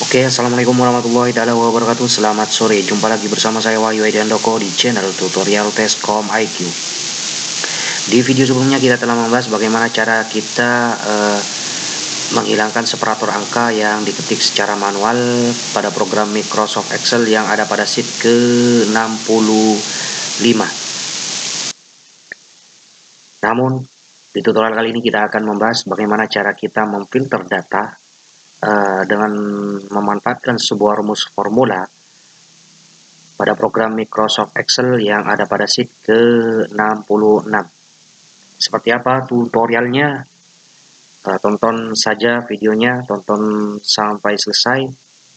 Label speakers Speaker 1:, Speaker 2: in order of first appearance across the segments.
Speaker 1: Oke, assalamualaikum warahmatullahi wabarakatuh. Selamat sore, jumpa lagi bersama saya Wahyu Ediandoko di channel tutorial Tescom IQ. Di video sebelumnya kita telah membahas bagaimana cara kita menghilangkan separator angka yang diketik secara manual pada program Microsoft Excel yang ada pada sheet ke-65. Namun di tutorial kali ini kita akan membahas bagaimana cara kita memfilter data dengan memanfaatkan sebuah rumus formula pada program Microsoft Excel yang ada pada sheet ke-66. Seperti apa tutorialnya? Tonton saja videonya, tonton sampai selesai.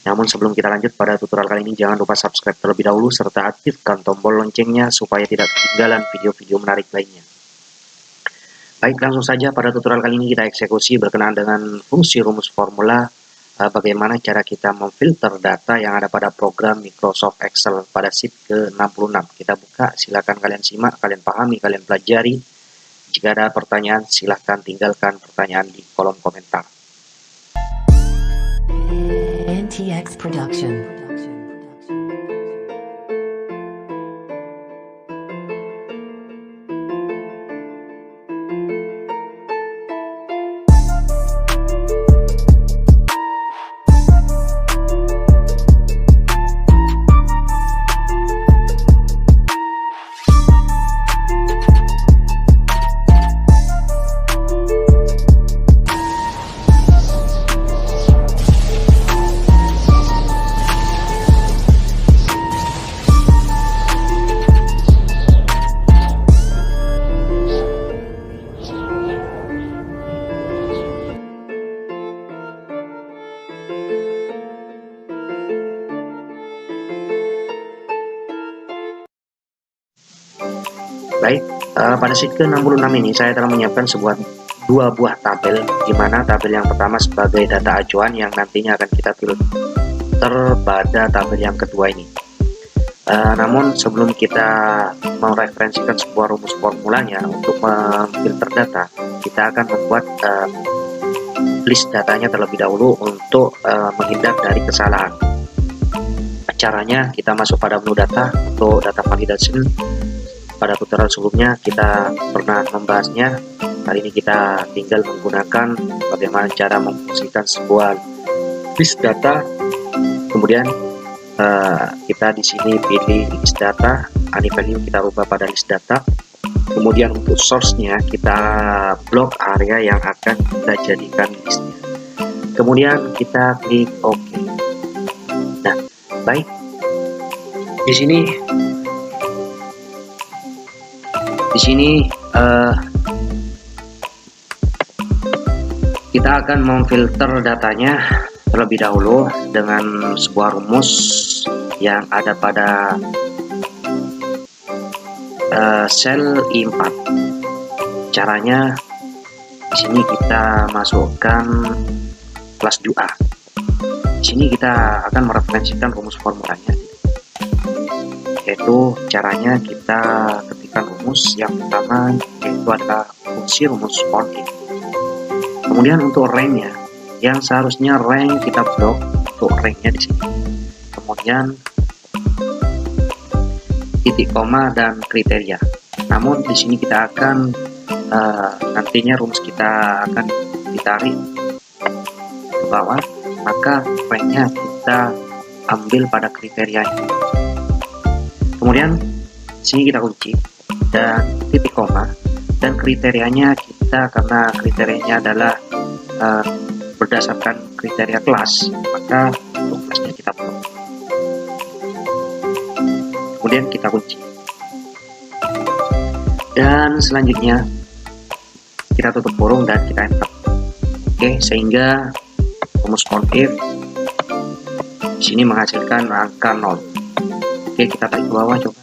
Speaker 1: Namun sebelum kita lanjut pada tutorial kali ini, jangan lupa subscribe terlebih dahulu serta aktifkan tombol loncengnya supaya tidak ketinggalan video-video menarik lainnya. Baik, langsung saja pada tutorial kali ini kita eksekusi berkenaan dengan fungsi rumus formula bagaimana cara kita memfilter data yang ada pada program Microsoft Excel pada sheet ke-66. Kita buka, silakan kalian simak, kalian pahami, kalian pelajari. Jika ada pertanyaan, silahkan tinggalkan pertanyaan di kolom komentar.
Speaker 2: NTX Production.
Speaker 1: Baik, pada sheet ke-66 ini saya telah menyiapkan dua buah tabel, di mana tabel yang pertama sebagai data acuan yang nantinya akan kita filter pada tabel yang kedua ini. Namun sebelum kita mereferensikan sebuah rumus formulanya untuk memfilter data, kita akan membuat list datanya terlebih dahulu untuk menghindar dari kesalahan. Caranya, kita masuk pada menu data untuk data validation. Pada tutorial sebelumnya kita pernah membahasnya. Kali ini kita tinggal menggunakan bagaimana cara memfungsikan sebuah list data. Kemudian kita di sini pilih list data, any value kita rubah pada list data. Kemudian untuk source-nya kita blok area yang akan kita jadikan listnya. Kemudian kita klik OK. Nah, baik. Di sini kita akan memfilter datanya terlebih dahulu dengan sebuah rumus yang ada pada sel I4. Caranya di sini kita masukkan kelas 2A. Di sini kita akan mereferensikan rumus formulanya, yaitu caranya kita ketikkan rumus yang pertama, yaitu adalah fungsi rumus on in. Kemudian untuk rank-nya, yang seharusnya rank kita blok untuk rank-nya di sini. Kemudian titik koma dan kriteria. Namun di sini kita akan nantinya rumus kita akan ditarik ke bawah, maka rank-nya kita ambil pada kriterianya. Kemudian sini kita kunci dan titik koma, dan kriterianya kita, karena kriterianya adalah berdasarkan kriteria kelas, maka untuk kelasnya kita blok. Kemudian kita kunci dan selanjutnya kita tutup kurung dan kita enter. Oke, sehingga rumus if di sini menghasilkan angka 0. Oke, kita tarik ke bawah coba.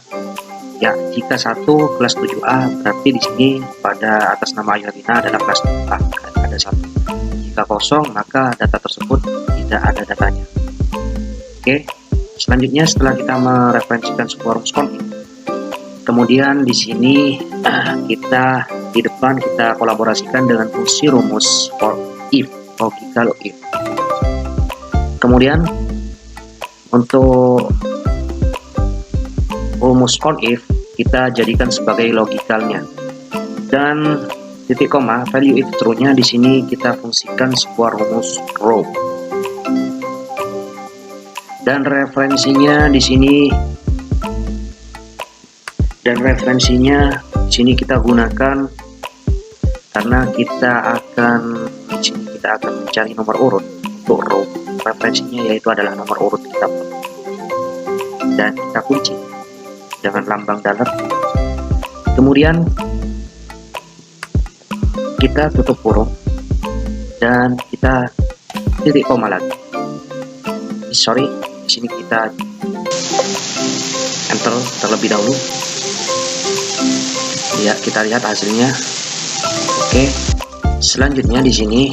Speaker 1: Ya, jika 1 kelas 7A, berarti di sini pada atas nama Ayurina adalah kelas 7A, ada 1. Jika kosong, maka data tersebut tidak ada datanya. Oke, selanjutnya setelah kita mereferensikan sebuah rumus config, kemudian di sini kita di depan kita kolaborasikan dengan fungsi rumus for if, logical if. Kemudian untuk rumus on if kita jadikan sebagai logikalnya, dan titik koma value if true-nya di sini kita fungsikan sebuah rumus row, dan referensinya di sini kita gunakan karena kita akan mencari nomor urut untuk row. Referensinya yaitu adalah nomor urut kita, dan kita kunci dengan lambang dollar. Kemudian kita tutup kurung dan kita titik koma lagi. Sorry, di sini kita enter terlebih dahulu. Ya, kita lihat hasilnya. Oke. Selanjutnya di sini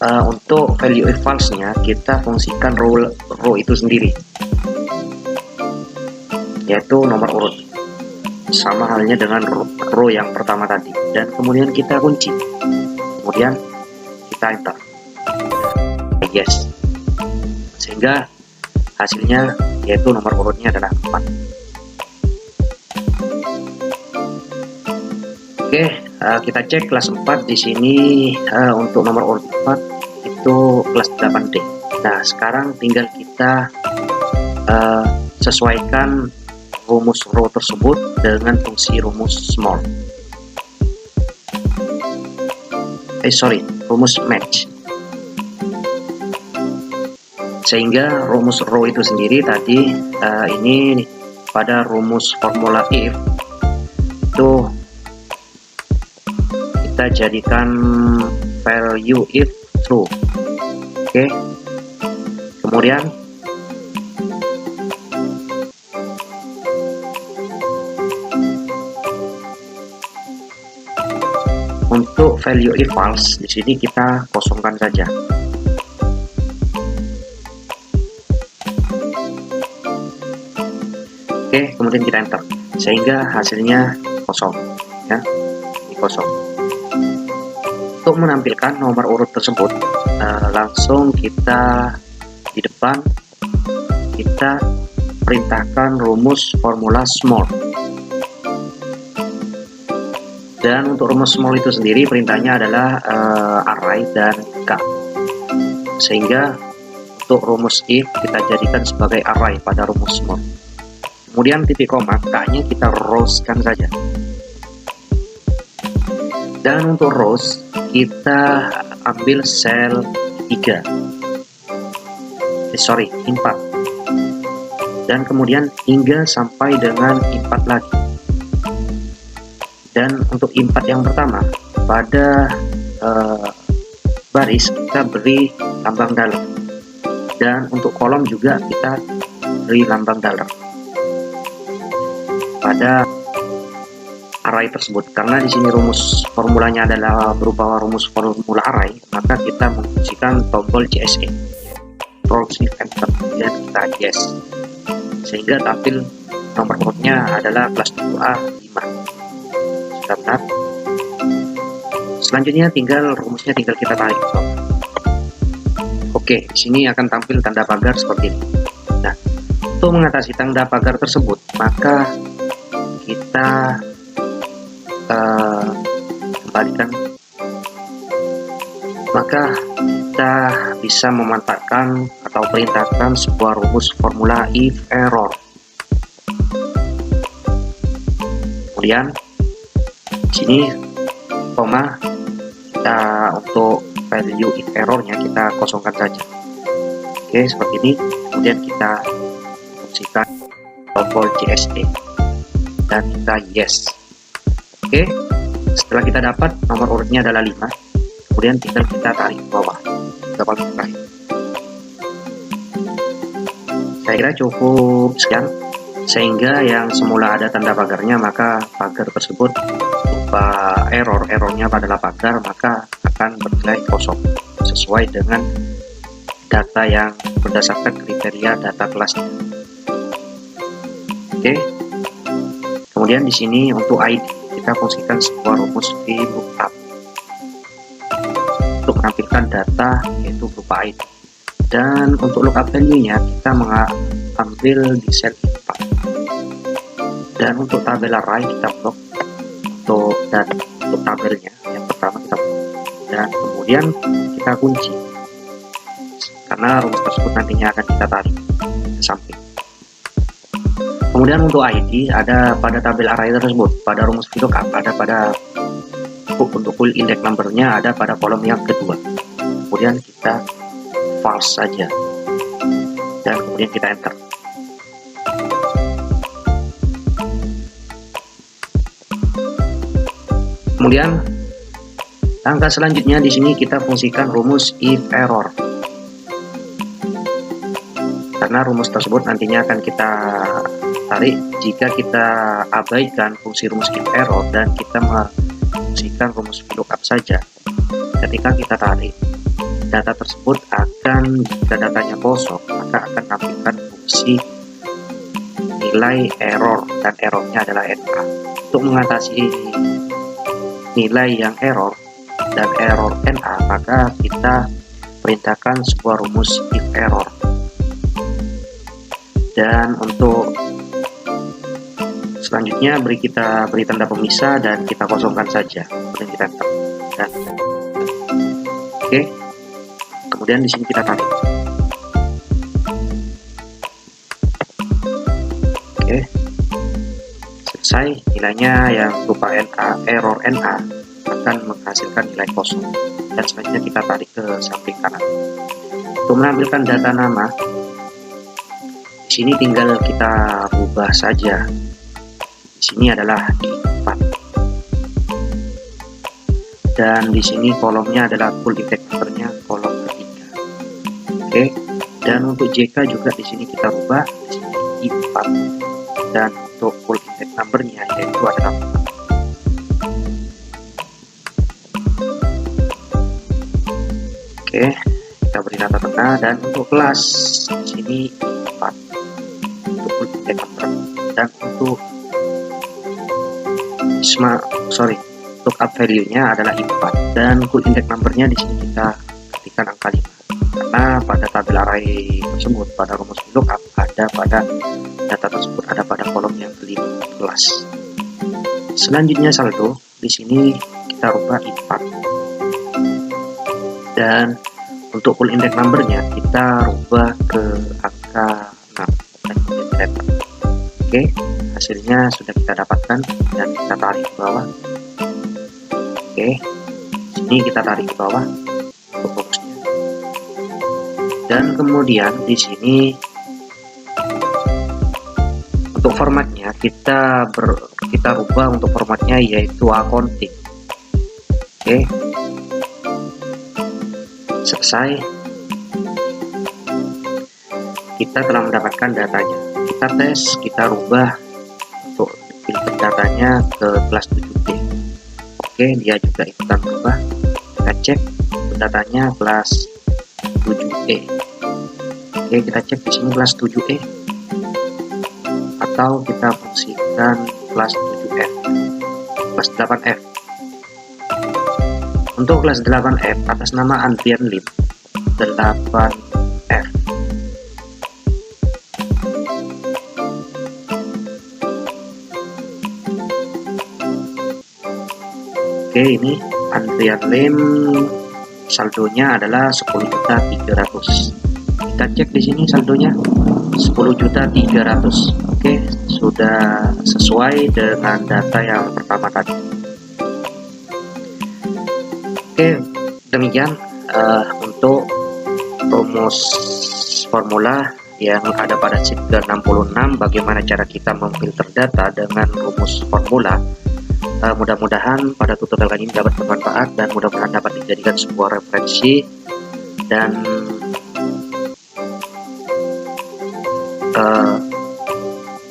Speaker 1: untuk value if false-nya kita fungsikan row itu sendiri, yaitu nomor urut, sama halnya dengan row yang pertama tadi, dan kemudian kita kunci, kemudian kita enter, yes, sehingga hasilnya yaitu nomor urutnya adalah 4. Oke, kita cek kelas 4 di sini. Untuk nomor urut 4 itu kelas 8D. Nah, sekarang tinggal kita sesuaikan rumus row tersebut dengan fungsi rumus small. Rumus match. Sehingga rumus row itu sendiri tadi ini pada rumus formula if itu kita jadikan value if true. Oke. Kemudian untuk value if false di sini kita kosongkan saja. Oke, kemudian kita enter sehingga hasilnya kosong, ya, ini kosong. Untuk menampilkan nomor urut tersebut, langsung kita di depan kita perintahkan rumus formula small. Dan untuk rumus small itu sendiri perintahnya adalah array dan k. Sehingga untuk rumus if kita jadikan sebagai array pada rumus small. Kemudian titik koma, k-nya kita rowskan saja. Dan untuk rows kita ambil sel 3. 4. Dan kemudian hingga sampai dengan 4 lagi. Dan untuk 4 yang pertama pada baris kita beri lambang dollar, dan untuk kolom juga kita beri lambang dollar pada array tersebut. Karena di sini rumus formulanya adalah berupa rumus formula array, maka kita menggunakan tombol CSE, Control Shift Enter, dan kita yes, sehingga tampil nomor urutnya adalah kelas 2A 5. Sudah benar. Selanjutnya rumusnya tinggal kita tarik ke bawah. Oke, di sini akan tampil tanda pagar seperti ini. Nah, untuk mengatasi tanda pagar tersebut, maka kita kembalikan, maka kita bisa memanfaatkan atau perintahkan sebuah rumus formula if error. Kemudian di sini koma, kita untuk value if errornya kita kosongkan saja. Oke, seperti ini. Kemudian kita fungsikan tombol CSE dan kita yes. Oke, setelah kita dapat nomor urutnya adalah 5, kemudian tinggal kita tarik ke bawah ke paling terakhir. Saya kira cukup sekian, sehingga yang semula ada tanda pagarnya, maka pagar tersebut berupa errornya adalah pagar, maka akan bernilai kosong sesuai dengan data yang berdasarkan kriteria data kelasnya. Oke. Kemudian di sini untuk ID kita fungsikan sebuah rumus VLOOKUP untuk menampilkan data yaitu berupa ID. Dan untuk lookup value-nya kita mengambil di sel 4. Dan untuk tabel array kita blok untuk tabelnya. Yang pertama kita blok dan kemudian kita kunci karena rumus tersebut nantinya akan kita tarik ke samping. Kemudian untuk ID ada pada tabel array tersebut, pada rumus VLOOKUP ada pada untuk full index number-nya ada pada kolom yang kedua. Kemudian kita false saja dan kemudian kita enter. Kemudian langkah selanjutnya di sini kita fungsikan rumus if error, karena rumus tersebut nantinya akan kita tarik jika kita abaikan fungsi rumus if error dan kita mengfungsikan rumus VLOOKUP saja. Ketika kita tarik data tersebut akan, jika datanya kosong maka akan tampilkan fungsi nilai error dan errornya adalah NA. Untuk mengatasi nilai yang error dan error NA maka kita perintahkan sebuah rumus if error. Dan untuk selanjutnya kita beri tanda pemisah dan kita kosongkan saja, kemudian kita enter. Dan oke. Kemudian di sini kita tarik. Oke. Selesai, nilainya yang berupa NA, error NA akan menghasilkan nilai kosong. Dan selanjutnya kita tarik ke samping kanan. Untuk menampilkan data nama, di sini tinggal kita ubah saja. Di sini adalah di 4. Dan di sini kolomnya adalah full index number-nya kolom ketiga. Oke. Dan untuk JK juga di sini kita ubah di sini di 4. Dan untuk full index number-nya yaitu adalah 4. Oke, kita beri tanda tengah dan untuk kelas di sini 4 untuk full index number dan untuk lookup value-nya adalah 4 dan full index number-nya di sini kita ketikkan angka 5 karena pada tabel array tersebut pada rumus lookup ada pada data tersebut ada pada kolom yang kelima kelas. Selanjutnya saldo di sini kita rubah 4 dan untuk full index number-nya kita rubah ke angka 6 dan kemudian kita enter. Oke, hasilnya sudah kita dapatkan dan kita tarik ke bawah. Oke, sini kita tarik ke bawah untuk rumusnya. Dan kemudian di sini untuk formatnya kita rubah untuk formatnya yaitu accounting. Oke, selesai. Kita telah mendapatkan datanya. Kita tes, kita rubah untuk filter datanya ke kelas 7D. Oke, dia juga ikutan berubah. Kita cek datanya kelas 7E. Oke, kita cek di sini kelas 7E atau kita fungsikan kelas 7F, kelas 8F. Untuk kelas 8F atas nama Andrian Lim 8F. Oke, ini Andrian Lim saldonya adalah 10.300.000. Kita cek di sini saldonya 10.300.000. Oke, sudah sesuai dengan data yang pertama tadi. Oke, demikian untuk rumus formula yang ada pada sheet ke-66 bagaimana cara kita memfilter data dengan rumus formula. Mudah-mudahan pada tutorial kali ini dapat bermanfaat dan mudah-mudahan dapat dijadikan sebuah referensi. Dan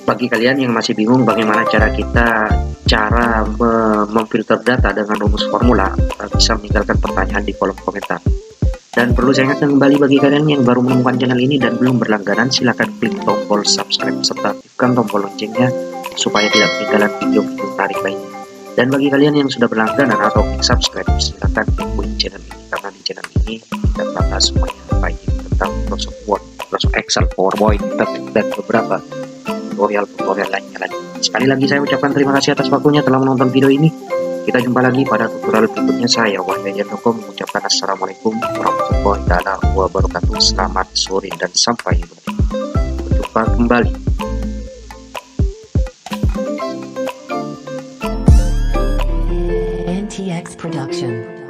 Speaker 1: bagi kalian yang masih bingung bagaimana cara memfilter data dengan rumus formula, bisa meninggalkan pertanyaan di kolom komentar. Dan perlu saya ingatkan kembali bagi kalian yang baru menemukan channel ini dan belum berlangganan, silahkan klik tombol subscribe serta aktifkan tombol loncengnya supaya tidak ketinggalan video-video menarik lainnya. Dan bagi kalian yang sudah berlangganan atau klik subscribe, silahkan kepoin channel ini karena di channel ini kita bahas semuanya baik. tentang Microsoft Word, Microsoft Excel, PowerPoint, dan beberapa tutorial lainnya lagi. Sekali lagi saya ucapkan terima kasih atas waktunya telah menonton video ini. Kita jumpa lagi pada tutorial berikutnya. Saya Wahyu mengucapkan assalamualaikum warahmatullahi wabarakatuh. Selamat sore dan sampai berjumpa kembali.
Speaker 2: NTX Production.